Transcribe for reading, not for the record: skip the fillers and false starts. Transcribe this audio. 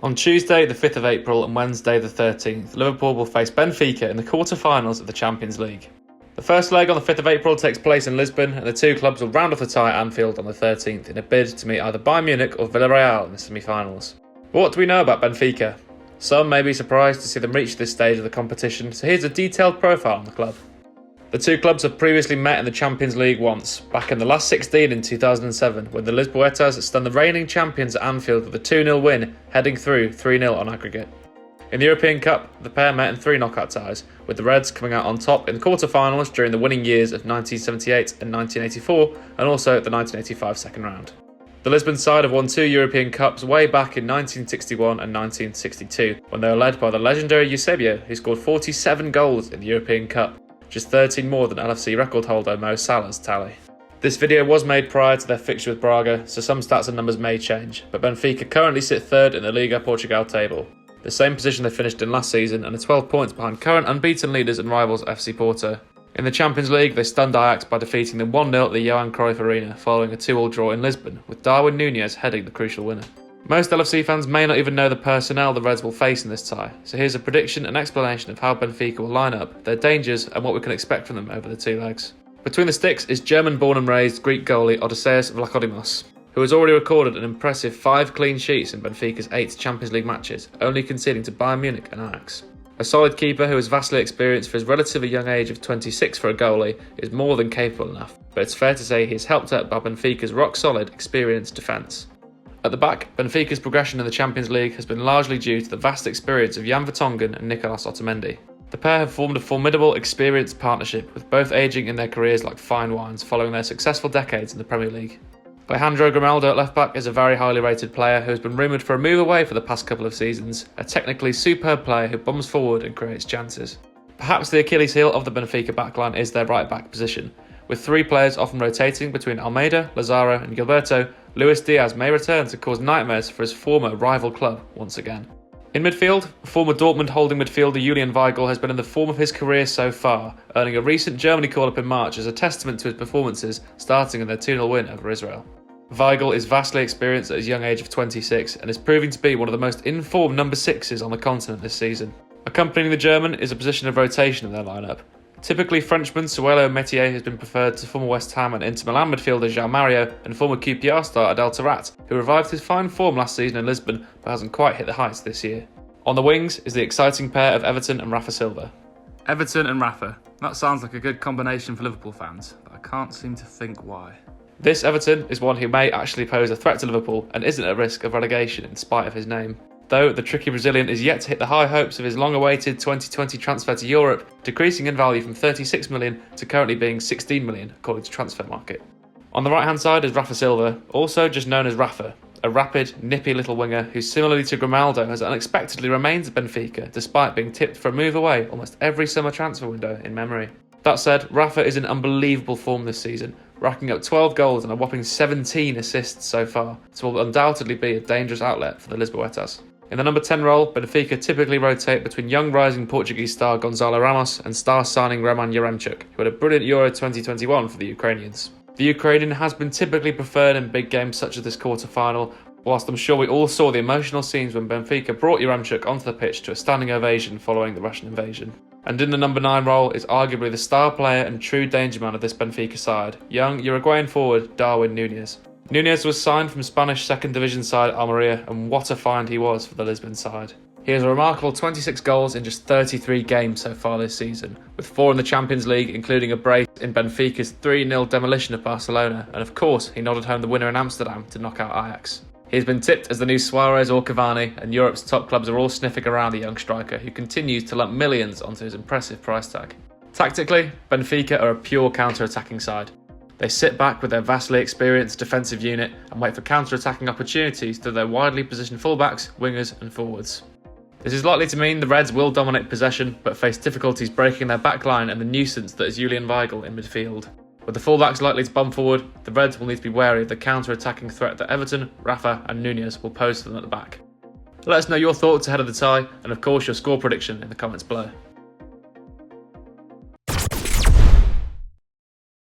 On Tuesday, the 5th of April and Wednesday, the 13th, Liverpool will face Benfica in the quarter-finals of the Champions League. The first leg on the 5th of April takes place in Lisbon, and the two clubs will round off the tie at Anfield on the 13th in a bid to meet either Bayern Munich or Villarreal in the semi-finals. But what do we know about Benfica? Some may be surprised to see them reach this stage of the competition, so here's a detailed profile on the club. The two clubs have previously met in the Champions League once, back in the last 16 in 2007, when the Lisboetas stunned the reigning champions at Anfield with a 2-0 win, heading through 3-0 on aggregate. In the European Cup, the pair met in 3 knockout ties, with the Reds coming out on top in the quarter-finals during the winning years of 1978 and 1984, and also the 1985 second round. The Lisbon side have won 2 European Cups way back in 1961 and 1962, when they were led by the legendary Eusebio, who scored 47 goals in the European Cup, just 13 more than LFC record holder Mo Salah's tally. This video was made prior to their fixture with Braga, so some stats and numbers may change, but Benfica currently sit third in the Liga Portugal table, the same position they finished in last season and are 12 points behind current unbeaten leaders and rivals FC Porto. In the Champions League, they stunned Ajax by defeating them 1-0 at the Johan Cruyff Arena following a 2-2 draw in Lisbon, with Darwin Núñez heading the crucial winner. Most LFC fans may not even know the personnel the Reds will face in this tie, so here's a prediction and explanation of how Benfica will line up, their dangers and what we can expect from them over the 2 legs. Between the sticks is German-born and raised Greek goalie Odysseas Vlachodimos, who has already recorded an impressive 5 clean sheets in Benfica's 8 Champions League matches, only conceding to Bayern Munich and Ajax. A solid keeper who is vastly experienced for his relatively young age of 26 for a goalie is more than capable enough, but it's fair to say he is helped up by Benfica's rock-solid, experienced defence. At the back, Benfica's progression in the Champions League has been largely due to the vast experience of Jan Vertonghen and Nicolas Otamendi. The pair have formed a formidable, experienced partnership, with both ageing in their careers like fine wines following their successful decades in the Premier League. Alejandro Grimaldo at left-back is a very highly rated player who has been rumoured for a move away for the past couple of seasons, a technically superb player who bombs forward and creates chances. Perhaps the Achilles heel of the Benfica backline is their right-back position. With 3 players often rotating between Almeida, Lazaro and Gilberto, Luis Diaz may return to cause nightmares for his former rival club once again. In midfield, former Dortmund holding midfielder Julian Weigl has been in the form of his career so far, earning a recent Germany call-up in March as a testament to his performances, starting in their 2-0 win over Israel. Weigl is vastly experienced at his young age of 26 and is proving to be one of the most informed number 6s on the continent this season. Accompanying the German is a position of rotation in their lineup. Typically Frenchman Suelo Metier has been preferred to former West Ham and Inter Milan midfielder João Mario and former QPR star Adel Taarabt, who revived his fine form last season in Lisbon but hasn't quite hit the heights this year. On the wings is the exciting pair of Everton and Rafa Silva. Everton and Rafa. That sounds like a good combination for Liverpool fans, but I can't seem to think why. This Everton is one who may actually pose a threat to Liverpool and isn't at risk of relegation in spite of his name. Though the tricky Brazilian is yet to hit the high hopes of his long-awaited 2020 transfer to Europe, decreasing in value from 36 million to currently being 16 million according to Transfermarkt. On the right-hand side is Rafa Silva, also just known as Rafa, a rapid, nippy little winger who, similarly to Grimaldo, has unexpectedly remained at Benfica despite being tipped for a move away almost every summer transfer window in memory. That said, Rafa is in unbelievable form this season, racking up 12 goals and a whopping 17 assists so far, so will undoubtedly be a dangerous outlet for the Lisboetas. In the number 10 role, Benfica typically rotate between young rising Portuguese star Gonzalo Ramos and star signing Roman Yaremchuk, who had a brilliant Euro 2021 for the Ukrainians. The Ukrainian has been typically preferred in big games such as this quarter-final, whilst I'm sure we all saw the emotional scenes when Benfica brought Yaremchuk onto the pitch to a standing ovation following the Russian invasion. And in the number 9 role is arguably the star player and true danger man of this Benfica side, young Uruguayan forward Darwin Núñez. Núñez was signed from Spanish second division side Almeria, and what a find he was for the Lisbon side. He has a remarkable 26 goals in just 33 games so far this season, with 4 in the Champions League, including a brace in Benfica's 3-0 demolition of Barcelona, and of course he nodded home the winner in Amsterdam to knock out Ajax. He has been tipped as the new Suarez or Cavani, and Europe's top clubs are all sniffing around the young striker who continues to lump millions onto his impressive price tag. Tactically, Benfica are a pure counter-attacking side. They sit back with their vastly experienced defensive unit and wait for counter-attacking opportunities through their widely positioned fullbacks, wingers and forwards. This is likely to mean the Reds will dominate possession but face difficulties breaking their backline and the nuisance that is Julian Weigl in midfield. With the fullbacks likely to bomb forward, the Reds will need to be wary of the counter-attacking threat that Everton, Rafa and Núñez will pose to them at the back. Let us know your thoughts ahead of the tie and of course your score prediction in the comments below.